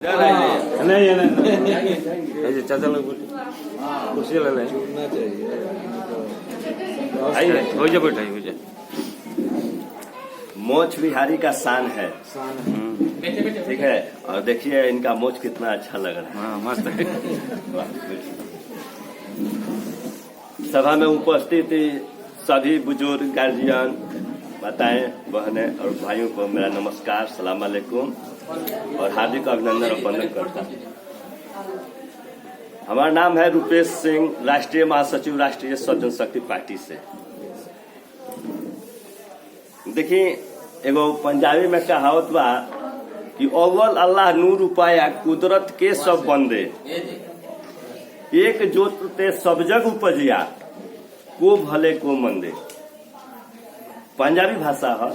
नहीं चाचा लोग कुर्सी ले लें आइए हो जाए बैठा हो जाए। मोच बिहारी का शान है। ठीक है, और देखिए इनका मोच कितना अच्छा लग रहा है। हाँ मस्त है। सभा में उपस्थित सभी बुजुर्ग गार्जियन माताएं बहनें और भाइयों को मेरा नमस्कार, सलाम अलैकुम और हार्दिक अभिनंदन और वंदन करता हूँ। हमारा नाम है रुपेश सिंह, राष्ट्रीय महासचिव राष्ट्रीय स्वजन शक्ति पार्टी से। देखिए एगो पंजाबी में कहावत बा कि अव्वल अल्लाह नूर उपाया कुदरत के सब बंदे, एक जोत ते सब जग उपजिया को भले को मंदे। पंजाबी भाषा है।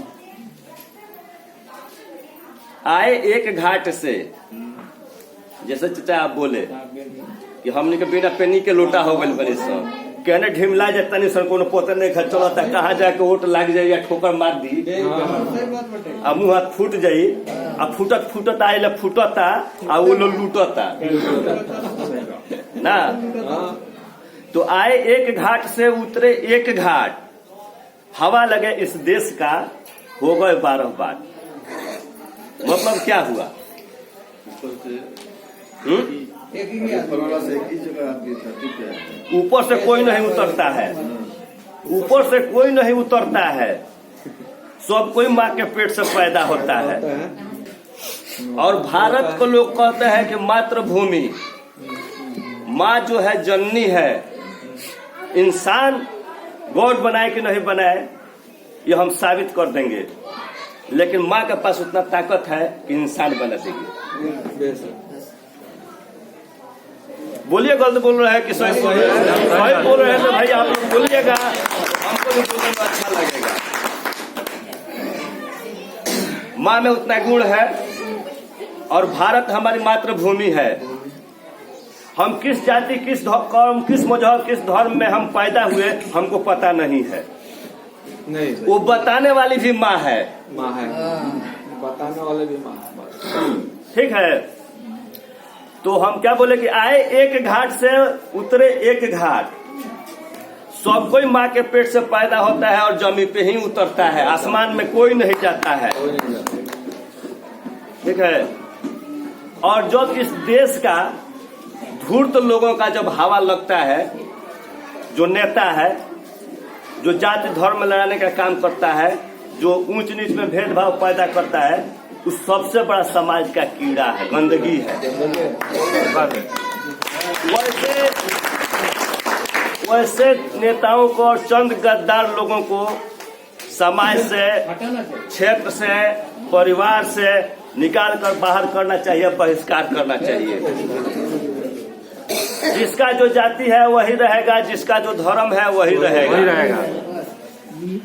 आए एक घाट से, जैसे चाचा आप बोले कि हमने के बिना पेनी के लोटा हो गए बनी सब कहने ढिमला जाता नहीं सर, कोनो पोते नहीं घर चलता, कहाँ जाके ओट लाग जाए या ठोकर मार दी आ मुँह हाथ फूट जाई आ फूटत फूटत आए फूटता आ वो लोग लूटता ना। तो आए एक घाट से उतरे एक घाट, हवा लगे इस देश का हो गए 12 बार। मतलब क्या हुआ? ऊपर से कोई नहीं उतरता है, ऊपर से कोई नहीं उतरता है, सब कोई माँ के पेट से पैदा होता है। और भारत को लोग कहते हैं कि मातृभूमि, माँ जो है जननी है। इंसान गॉड बनाए कि नहीं बनाए ये हम साबित कर देंगे, लेकिन माँ के पास उतना ताकत है कि इंसान बना देगी। बोलिए गलत बोल रहे हैं कि सही बोल रहे हैं? सही बोल रहे हैं तो भाई आप लोग बोलिएगा, हमको भी बोलने में अच्छा लगेगा। माँ में उतना गुण है और भारत हमारी मातृभूमि है। हम किस जाति, किस कौम, किस मजहब, किस धर्म में हम पैदा हुए हमको पता नहीं है। नहीं, वो बताने वाली भी माँ है। माँ है, बताने वाले भी माँ। ठीक है, तो हम क्या बोले कि आए एक घाट से उतरे एक घाट, सब कोई माँ के पेट से पैदा होता है और जमीन पे ही उतरता है, आसमान में कोई नहीं जाता है। ठीक है, और जब इस देश का धूर्त लोगों का जब हवा लगता है, जो नेता है, जो जाति धर्म में लड़ाने का काम करता है, जो ऊंच नीच में भेदभाव पैदा करता है, उस सबसे बड़ा समाज का कीड़ा है, गंदगी है। वैसे नेताओं को और चंद गद्दार लोगों को समाज से, क्षेत्र से, परिवार से निकाल कर बाहर करना चाहिए, बहिष्कार करना चाहिए। जिसका जो जाति है वही रहेगा, जिसका जो धर्म है वही रहेगा।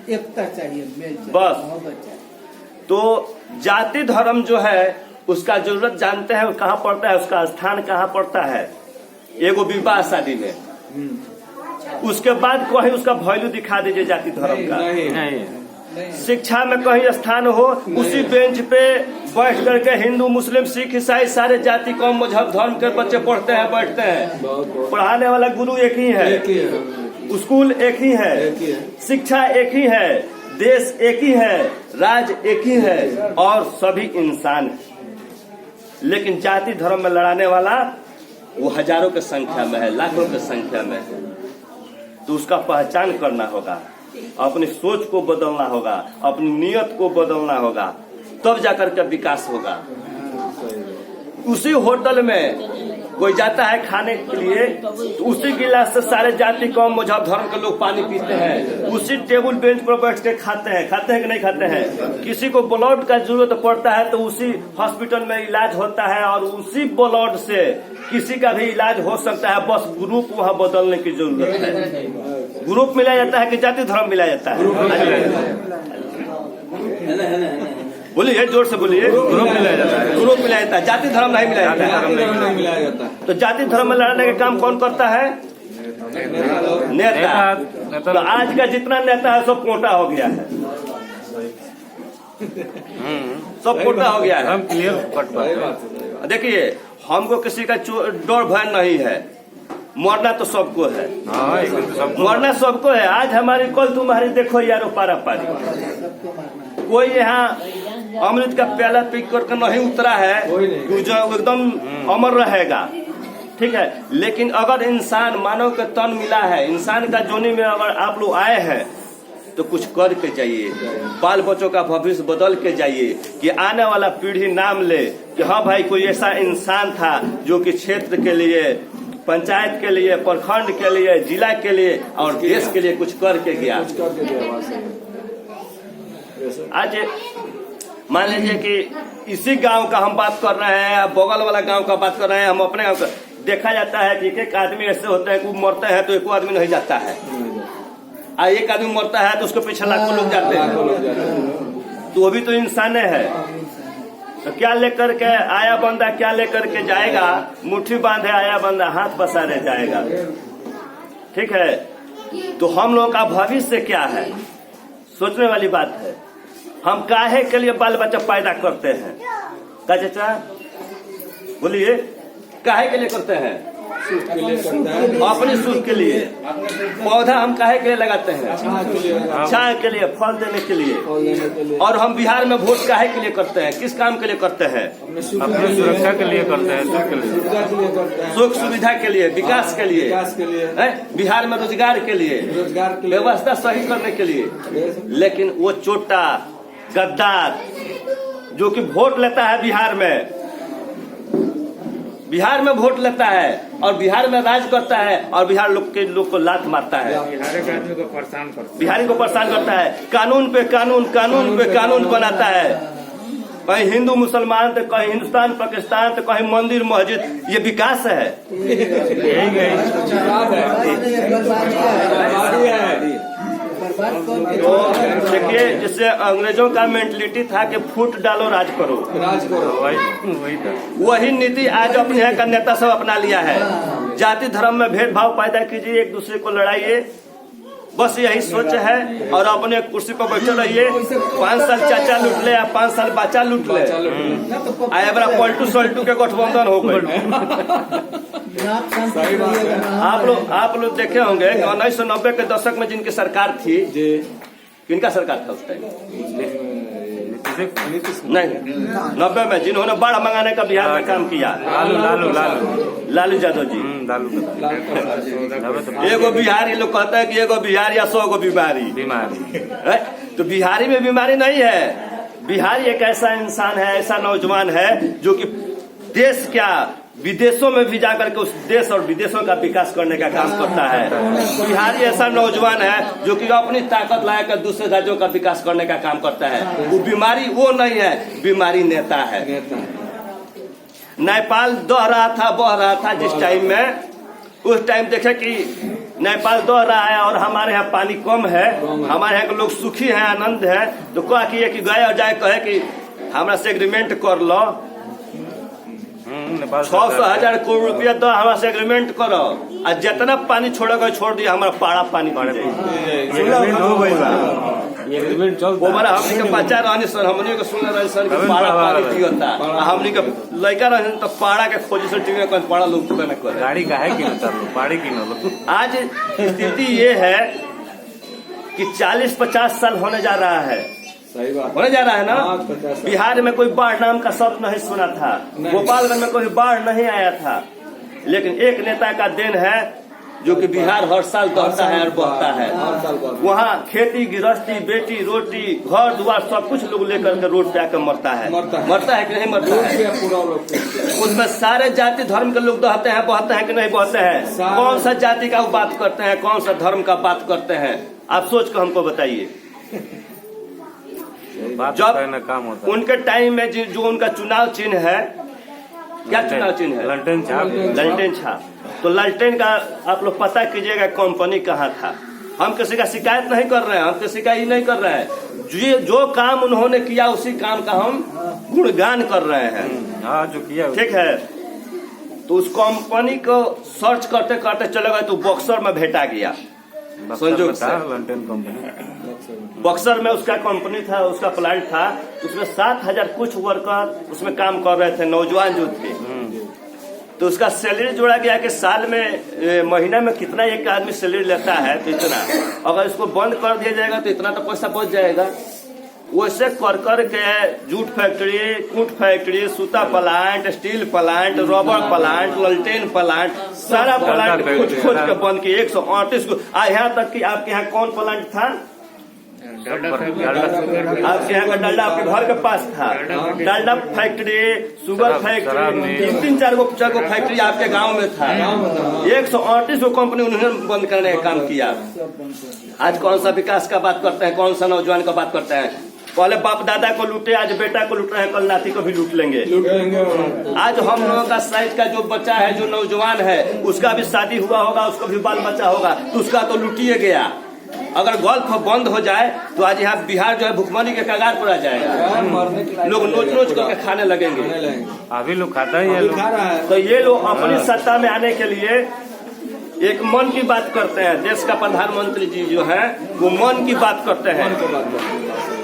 एकता चाहिए बस। तो जाति धर्म जो है उसका जरूरत जानते हैं कहाँ पड़ता है, उसका स्थान कहाँ पड़ता है? एगो विवाह शादी में। उसके बाद कहीं उसका वैल्यू दिखा दीजिए जाति धर्म का। नहीं। शिक्षा में कहीं स्थान हो, उसी बेंच पे बैठ करके हिंदू, मुस्लिम, सिख, ईसाई सारे जाति, कौम, मजहब, धर्म के बच्चे पढ़ते हैं, बैठते हैं। पढ़ाने वाला गुरु एक ही है, स्कूल एक ही है, शिक्षा एक ही है, देश एक ही है, राज एक ही है और सभी इंसान है। लेकिन जाति धर्म में लड़ाने वाला वो हजारों की संख्या में है, लाखों की संख्या में है। तो उसका पहचान करना होगा, अपनी सोच को बदलना होगा, अपनी नियत को बदलना होगा, तब जाकर के विकास होगा। उसी होटल में कोई जाता है खाने के लिए तो उसी गिलास से सारे जाति, कौम, मजहब, धर्म के लोग पानी पीते हैं। उसी टेबल बेंच पर बैठ के खाते हैं कि नहीं खाते हैं? किसी को ब्लड का जरूरत पड़ता है तो उसी हॉस्पिटल में इलाज होता है और उसी ब्लड से किसी का भी इलाज हो सकता है। बस ग्रुप वहाँ बदलने की जरूरत है। ग्रुप मिलाया जाता है कि जाति धर्म मिलाया जाता है? बोलिए, जोर से बोलिए। ग्रुप मिलाया जाता है, ग्रुप मिलाया जाता है, जाति धर्म नहीं मिलाया जाता है। तो जाति धर्म में लड़ने का काम कौन करता है? नेता। तो आज का जितना नेता है सब कोटा हो गया है। सब कोटा हो गया है। हम क्लियर कट देखिए हमको किसी का डर भय नहीं है, मरना तो सबको है। हाँ, एक दिन तो सबको मरना सबको है। आज हमारी कल तुम्हारी, देखो यारो पारा पारी। सबको मारना है। कोई यहाँ अमृत का प्याला पी करके नहीं उतरा है जो एकदम अमर रहेगा, ठीक है। लेकिन अगर इंसान मानव का तन मिला है, इंसान का जोनी में अगर आप लोग आए हैं तो कुछ करके जाइए, बाल बच्चों का भविष्य बदल के जाइए कि आने वाला पीढ़ी नाम ले कि हाँ भाई कोई ऐसा इंसान था जो कि क्षेत्र के लिए, पंचायत के लिए, प्रखंड के लिए, जिला के लिए और देश के लिए कुछ करके गया। आज मान लीजिए कि इसी गांव का हम बात कर रहे हैं, बगल वाला गांव का बात कर रहे हैं, हम अपने गांव का। देखा जाता है कि एक आदमी ऐसे होते हैं कि मरते हैं तो एक आदमी नहीं जाता है, और एक आदमी मरता है तो उसके पीछे लाखों लोग जाते हैं। तो वो भी तो इंसान है। तो क्या लेकर के आया बंदा, क्या लेकर के जाएगा? मुट्ठी बांधे आया बंदा हाथ पसारे जाएगा, ठीक है। तो हम लोगों का भविष्य क्या है, सोचने वाली बात है। हम काहे के लिए बाल बच्चा पैदा करते हैं? का चाचा बोलिए, काहे के लिए करते हैं? अपने सुख के लिए। पौधा हम काहे के लिए लगाते हैं? छाया के लिए, फल देने के लिए। और हम बिहार में वोट काहे के लिए करते हैं? किस काम के लिए करते हैं? अपने सुरक्षा के लिए करते हैं, सुख के लिए, सुख सुविधा के लिए, विकास के लिए, बिहार में रोजगार के लिए, व्यवस्था सही करने के लिए। लेकिन वो चोटा गद्दार जो कि वोट लेता है बिहार में वोट लेता है और बिहार में राज करता है और बिहार लोग को लात मारता है, बिहारी के आदमी को परेशान करता है, बिहारी को परेशान करता है, कानून पे कानून बनाता है। कहीं हिंदू मुसलमान तो कहीं हिंदुस्तान पाकिस्तान तो कहीं मंदिर मस्जिद। ये विकास है? तो देखिए, जिससे अंग्रेजों का मेंटलिटी था कि फूट डालो राज करो, वही नीति आज अपने यहाँ का नेता सब अपना लिया है। जाति धर्म में भेदभाव पैदा कीजिए, एक दूसरे को लड़ाइए, बस यही सोच है। और अपने कुर्सी पर बैठे रहिए। 5 साल चाचा लूट ले या 5 साल बच्चा लूट ले, बड़ा पलटू सल्टू के गठबंधन हो गए। आप लोग देखे होंगे 1990 के दशक में जिनकी सरकार थी, किनका सरकार था उस टाइम? नहीं, 90 में जिन्होंने बाढ़ मंगाने का बिहार में काम किया, लालू यादव जी। एगो बिहारी लोग कहते हैं कि एगो बिहारी या 100 गो बीमारी। तो बिहारी में बीमारी नहीं है। बिहारी एक ऐसा इंसान है, ऐसा नौजवान है जो कि देश क्या विदेशों में भी जाकर के उस देश और विदेशों का विकास करने का काम करता है। बिहारी ऐसा नौजवान है जो कि अपनी ताकत लाकर दूसरे राज्यों का विकास करने का काम करता है। वो बीमारी वो नहीं है, बीमारी नेता है। नेपाल बह रहा था जिस टाइम में, उस टाइम देखे कि नेपाल दह रहा है और हमारे यहाँ पानी कम है, हमारे यहाँ के लोग सुखी हैं, आनंद है। तो क्या किए कि गए और जाए कहे कि हमरा से एग्रीमेंट कर लो, 600,000 करोड़ रुपया दो, हमारा से एग्रीमेंट करो, और जितना पानी छोड़ेगा छोड़ दिया, हमारा पाड़ा पानी पड़ जाए। वो बड़ा हमने के बच्चा रहने सर, हमने के सुन रहे सर कि पाड़ा पानी पियोता, हमने के लड़का रहे तो पाड़ा के खोजी से टीवी में पाड़ा लोग तो न करे। गाड़ी काहे की पाड़ी की न। आज स्थिति ये है कि 40-50 साल होने जा रहा है, सही बात होने जा रहा है ना। बिहार में कोई बाढ़ नाम का शब्द नहीं सुना था, गोपालगंज में कोई बाढ़ नहीं आया था। लेकिन एक नेता का देन है जो कि बिहार हर साल दौड़ता है और बढ़ता है। वहाँ खेती गृहस्थी, बेटी रोटी, घर द्वार सब कुछ लोग लेकर के रोड पे आकर मरता है कि नहीं मरता है? उसमें सारे जाति धर्म के लोग बहते हैं कि नहीं बहते हैं? कौन सा जाति का बात करते हैं, कौन सा धर्म का बात करते हैं? आप सोच कर हमको बताइए। जब काम होता उनके टाइम में जो उनका चुनाव चिन्ह है, क्या चुनाव चिन्ह है? ललटेन छाप। तो ललटेन का आप लोग पता कीजिएगा कंपनी कहाँ था। हम किसी का शिकायत नहीं कर रहे हैं, हम किसी का ये नहीं कर रहे हैं। जो काम उन्होंने किया उसी काम का हम गुणगान कर रहे हैं। हाँ, जो किया ठीक है। तो उस कंपनी को सर्च करते करते चले गए तो बक्सर में भेटा गया संजोग से। ललटेन कंपनी बक्सर में उसका कंपनी था, उसका प्लांट था, उसमें 7,000 कुछ वर्कर उसमें काम कर रहे थे, नौजवान जो थे। तो उसका सैलरी जोड़ा गया कि साल में महीना में कितना एक आदमी सैलरी लेता है, तो इतना अगर इसको बंद कर दिया जाएगा तो इतना तो पैसा बच जाएगा। वैसे कर के जूट फैक्ट्री, कूट फैक्ट्री, सूता plant, steel plant, rubber plant, ललटेन प्लांट, सारा प्लांट खोज के बंद किए 138 को। यहाँ तक कि आपके यहाँ कौन प्लांट था? आपके यहाँ का डालडा आपके घर के पास था, डालडा फैक्ट्री, शुगर फैक्ट्री, 3-4 गो फैक्ट्री आपके गांव में था। 138 गो कंपनी उन्होंने बंद करने का काम किया। आज कौन सा विकास का बात करते हैं, कौन सा नौजवान का बात करते हैं? पहले बाप दादा को लूटे, आज बेटा को लूट रहे हैं, कल नाती को भी लूट लेंगे। आज हम लोगों का साइज का जो बच्चा है, जो नौजवान है, उसका भी शादी हुआ होगा, उसका भी बाल बच्चा होगा, तो उसका तो लूटिए गया। अगर गोल्फ बंद हो जाए तो आज यहाँ बिहार जो है भुखमरी के कगार पर आ जाएगा। लोग नोच करके खाने लगेंगे। अभी लोग खाता ही है। तो ये लोग अपनी सत्ता में आने के लिए एक मन की बात करते हैं। देश का प्रधानमंत्री जी जो है वो मन की बात करते हैं।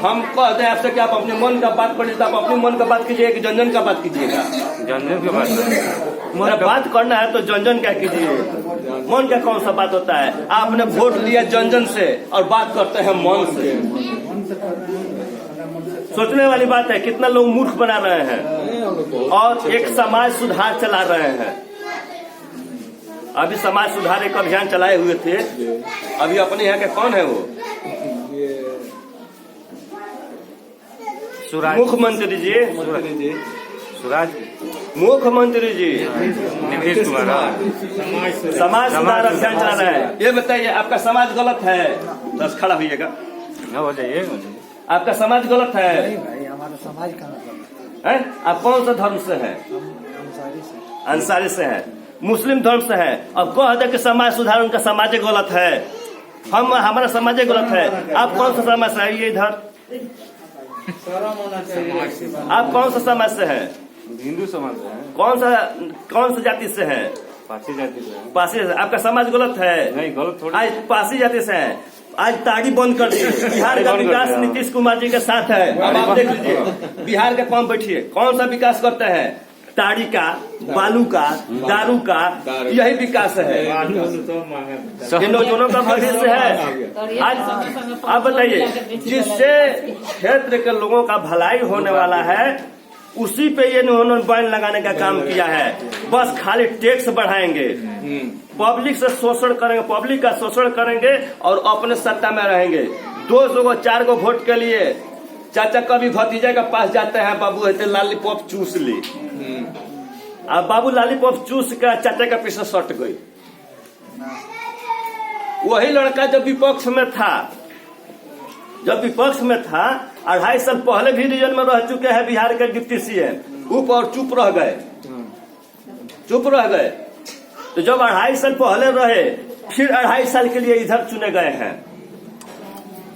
हम कहते हैं आपसे कि आप अपने मन का बात करिए, तो आप अपने मन का बात कीजिए कि जनजन का बात कीजिएगा। जनजन की बात बात करना है तो जनजन क्या कीजिए, मन का कौन सा बात होता है? आपने वोट लिया जनजन से और बात करते हैं मन से। सोचने वाली बात है, कितना लोग मूर्ख बना रहे हैं और एक समाज सुधार चला रहे हैं। अभी समाज सुधार एक अभियान चलाए हुए थे। अभी अपने यहाँ के कौन है वो? मुख्यमंत्री जी, मुख्यमंत्री जी नीतीश कुमार समाज सुधार अभियान चला रहे हैं। ये बताइए, आपका समाज गलत है? बस खड़ा होइएगा। हो जाइए। आपका समाज गलत है? भाई हमारा समाज कहाँ है? आप कौन सा धर्म से हैं? अंसारी से है, मुस्लिम धर्म से है। अब कह दे कि समाज सुधार उनका समाज गलत है, हमारा समाज गलत है। आप कौन सा समाज से है? ये इधर आप कौन सा समाज से हैं? हिंदू समाज से है। कौन सा जाति से हैं? पासी जाति से है। पासी से। आपका समाज गलत है? नहीं, गलत थोड़ी। आज पासी जाति से है। आज ताड़ी बंद कर दी। बिहार का विकास नीतीश कुमार जी के साथ है। अब आप देख लीजिए, बिहार के कौन बैठिए, कौन सा विकास करते हैं? ताड़ी का, बालू का, दारू का, यही विकास है। ये नौजवानों का भविष्य है। आज आप बताइए, जिससे क्षेत्र के लोगों का भलाई होने वाला है, उसी पे ये उन्होंने बैन लगाने का काम किया है। बस खाली टैक्स बढ़ाएंगे, पब्लिक से शोषण करेंगे, पब्लिक का शोषण करेंगे और अपने सत्ता में रहेंगे। 200 को 4 को वोट के लिए चाचा कभी भतीजे के पास जाते हैं, बाबू ऐसे लॉलीपॉप चूस ली। अब बाबू लॉलीपॉप चूस कर चाचा के पीछे सट गई। वही लड़का जब विपक्ष में था, 2.5 साल पहले भी रीजन में रह चुके हैं बिहार के डिप्टी सीएम, ऊपर चुप रह गए। तो जब 2.5 साल पहले रहे, फिर 2.5 साल के लिए इधर चुने गए हैं।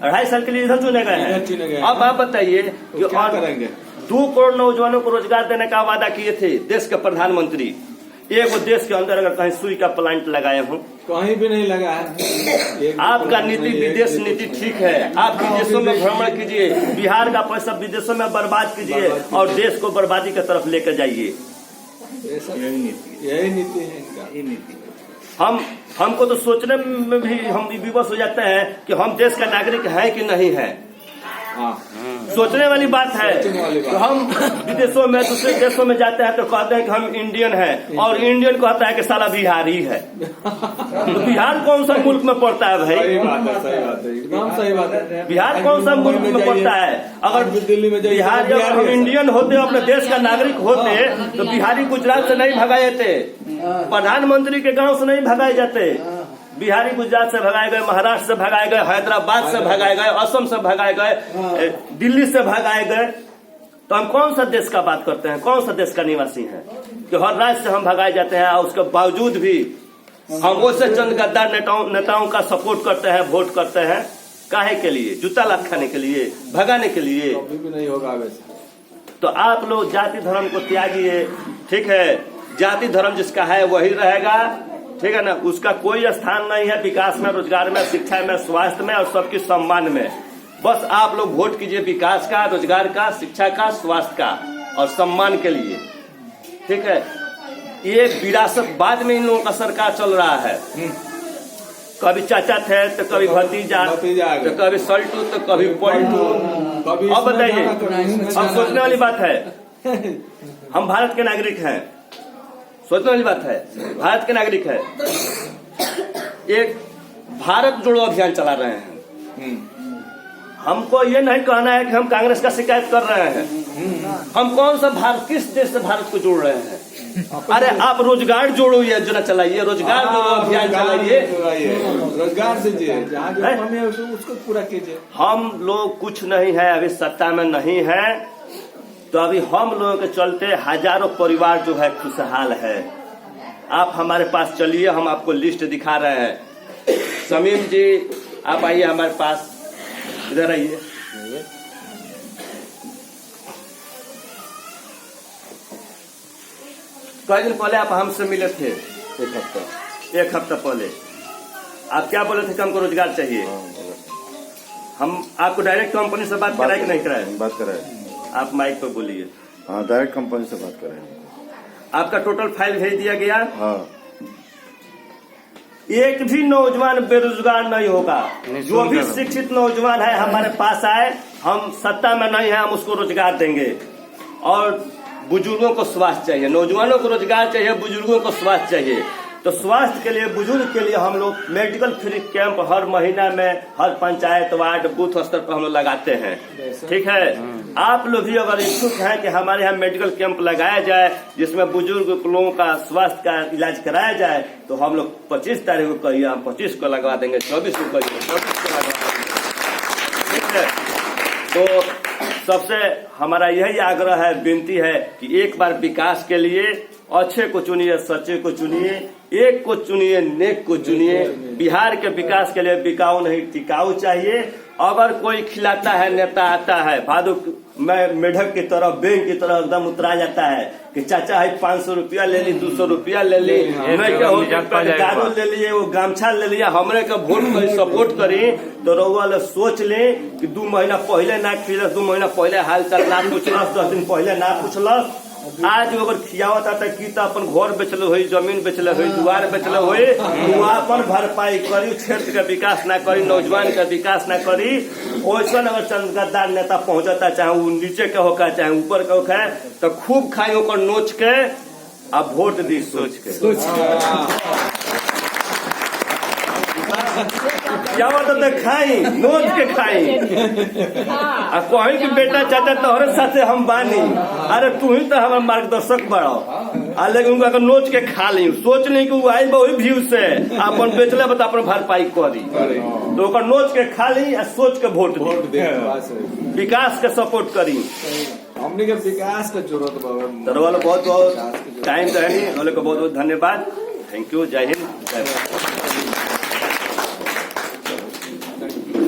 2.5 साल के लिए इधर चुने गए हैं। अब आप बताइए कि 2 करोड़ नौजवानों को रोजगार देने का वादा किए थे देश के प्रधानमंत्री। एक देश के अंदर अगर कहीं सुई का प्लांट लगाए हो, कहीं भी नहीं लगा है। आपका नीति विदेश नीति ठीक है, आप विदेशों में भ्रमण कीजिए, बिहार का पैसा विदेशों में बर्बाद कीजिए और देश को बर्बादी की तरफ लेकर जाइए। यही नीति है इनका। हमको तो सोचने में भी हम विवश हो जाते हैं कि हम देश का नागरिक है कि नहीं है। सोचने वाली बात है। तो हम विदेशों में, दूसरे देशों में जाते हैं तो कहते हैं कि हम इंडियन हैं, और इंडियन कहता है कि साला बिहारी है। तो बिहार कौन सा मुल्क में पड़ता है भाई? सही बात है, एकदम सही बात है। बिहार कौन सा मुल्क में पड़ता है? अगर दिल्ली में बिहार जब हम इंडियन होते, अपने देश का नागरिक होते, तो बिहारी गुजरात से नहीं भगाए जाते, प्रधानमंत्री के गाँव से नहीं भगाए जाते। बिहारी गुजरात से भगाए गए, महाराष्ट्र से भगाए गए, हैदराबाद से भगाए गए, असम से भगाए गए, दिल्ली से भगाए गए। तो हम कौन सा देश का बात करते हैं? कौन सा देश का निवासी है कि हर राज्य से हम भगाए जाते हैं? और उसके बावजूद भी हम वैसे चंद गद्दार नेताओं का सपोर्ट करते हैं, वोट करते हैं। काहे के लिए? जूता लात खाने के लिए, भगाने के लिए? कभी भी नहीं होगा वैसे। तो आप लोग जाति धर्म को त्यागिए, ठीक है? जाति धर्म जिसका है वही रहेगा, ठीक है ना? उसका कोई स्थान नहीं है विकास में, रोजगार में, शिक्षा में, स्वास्थ्य में और सबके सम्मान में। बस आप लोग वोट कीजिए विकास का, रोजगार का, शिक्षा का, स्वास्थ्य का और सम्मान के लिए। ठीक है, ये विरासत बाद में इन लोगों का सरकार चल रहा है। कभी चाचा थे तो कभी भतीजा, तो कभी सल्टू तो कभी पलटू। अब बताइए, अब सोचने वाली बात है, हम भारत के नागरिक हैं, सोचने वाली बात है, भारत के नागरिक है, एक भारत जोड़ो अभियान चला रहे हैं। हमको ये नहीं कहना है कि हम कांग्रेस का शिकायत कर रहे हैं। हम कौन सा भारत, किस देश से भारत को जोड़ रहे हैं? अरे आप रोजगार जोड़ो योजना चलाइए, रोजगार जोड़ो अभियान चलाइए, रोजगार दीजिए, जहाँ जो कमी है उसको पूरा कीजिए। हम लोग कुछ नहीं है, अभी सत्ता में नहीं है, तो अभी हम लोगों के चलते हजारों परिवार जो है खुशहाल है। आप हमारे पास चलिए, हम आपको लिस्ट दिखा रहे हैं। समीम जी आप आइए हमारे पास, इधर आइए। कई दिन पहले आप हमसे मिले थे, एक हफ्ता पहले। आप क्या बोले थे कि हमको रोजगार चाहिए। हम आपको डायरेक्ट कंपनी से बात कराए कि नहीं कराए? बात कराए। आप माइक पे बोलिए। हाँ, डायरेक्ट कंपनी से बात कराए। आपका टोटल फाइल भेज दिया गया। हाँ, एक भी नौजवान बेरोजगार नहीं होगा। जो भी शिक्षित नौजवान है हमारे पास आए, हम सत्ता में नहीं है, हम उसको रोजगार देंगे। और बुजुर्गों को स्वास्थ्य चाहिए, नौजवानों को रोजगार चाहिए, बुजुर्गों को स्वास्थ्य चाहिए। तो स्वास्थ्य के लिए, बुजुर्ग के लिए हम लोग मेडिकल फ्री कैंप हर महीना में हर पंचायत, वार्ड, बूथ स्तर पर हम लोग लगाते हैं। ठीक है, आप लोग भी अगर इच्छुक हैं कि हमारे यहाँ मेडिकल कैंप लगाया जाए जिसमें बुजुर्ग लोगों का स्वास्थ्य का इलाज कराया जाए, तो हम लोग 25 तारीख को कहिए, हम 25 को लगवा देंगे, 24 को कहिए, 24 को लगवा देंगे। ठीक है, तो सबसे हमारा यही आग्रह है, विनती है कि एक बार विकास के लिए अच्छे को चुनिए, सच्चे को चुनिए, एक को चुनिए, नेक को चुनिए। बिहार के विकास के लिए बिकाऊ नहीं टिकाऊ चाहिए। अगर कोई खिलाता है, नेता आता है भादु में मेढक की तरह, बैंक की तरह एकदम उतरा जाता है कि चाचा है 500 रुपया ले ली, 200 रुपया ले ली, दारू ले लिए, वो गामछा ले लिया, हमरे के वोट करी, सपोर्ट करी, तो रउआ सोच ले कि 2 महीना पहले ना खिलस, 2 महीना पहले हाल चाल ना पूछलस, 10 दिन पहले ना पूछलस। आज अगर खियावता था कि तो अपन घर बेचले हुई, जमीन बेचले हुई, दुआर बेचले हुई, वो अपन भरपाई करी, क्षेत्र का विकास ना करी, नौजवान का विकास ना करी। वैसा अगर चंद्रगद्दार नेता पहुंचता, चाहे वो नीचे का होगा चाहे ऊपर का होगा, तो खूब खाई ओकर नोच के अब वोट दी सोच के। क्या मतलब खाई नोच के खाई, कहीं की बेटा चाचा तोहरे साथे हम बानी, अरे तू ही तो हमारे मार्गदर्शक बड़ो, लेकिन उनका नोच के खा ली, सोच ली कि वो आई वही व्यू से अपन बेचले बता अपन भरपाई करी, तो ओकर नोच के खा ली, सोच के वोट दी, विकास के सपोर्ट करी। हमने के विकास का जरूरत बहुत बहुत टाइम तो है नहीं, हम लोग को बहुत बहुत धन्यवाद। थैंक यू, जय हिंद, जय भारत।